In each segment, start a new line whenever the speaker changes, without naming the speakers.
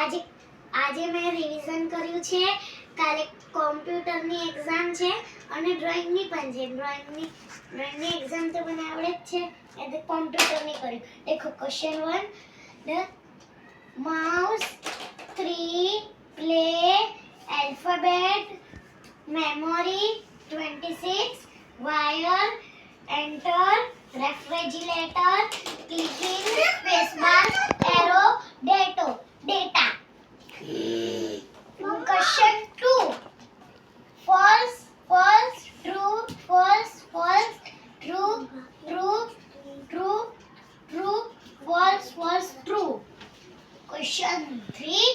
આજે આજે મેં રિવિઝન કર્યું છે. કાલે કોમ્પ્યુટરની એક્ઝામ છે અને ડ્રોઈંગની પણ છે. ડ્રોઈંગની એક્ઝામ તો મને આવડે જ છે, એટલે કોમ્પ્યુટરની કર્યું. દેખો question 1, the mouse, 3, play, alphabet, memory, 26, wire, enter, refrigerator, clicking, spacebar, arrow, data. Question 2, false, false, true, false, false, true, true, true, true, false, false, true. Question 3,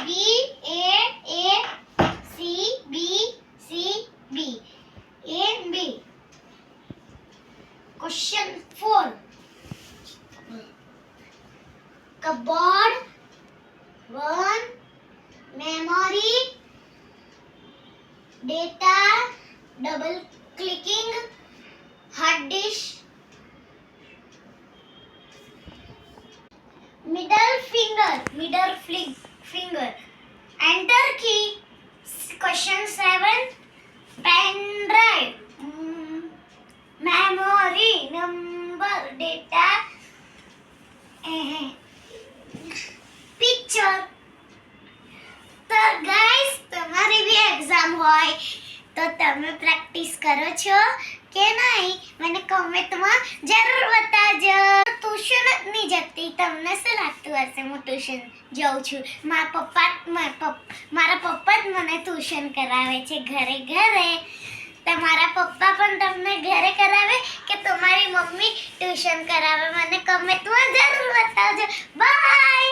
B, A, C, B, C, B, A and B. Question 4, cupboard, 1, memory, data, double clicking, hard disk, middle finger, enter key. Question 7, pen drive, memory, number, data, picture. તો guys, તમારી બી exam હોય તો તમે practice કરો છો કે નહીં મને કમેન્ટમાં જરૂર બતાવજો. ટ્યુશન જ નહીં જતી, તમને શું લાગતું હશે હું ટ્યુશન જાઉં છું? મારા પપ્પા જ મને ટ્યુશન કરાવે છે ઘરે. તમારા પપ્પા પણ તમને ઘરે કરાવે કે તમારી મમ્મી ટ્યુશન કરાવે? મને કમેન્ટમાં જરૂર બતાવજો. બાય.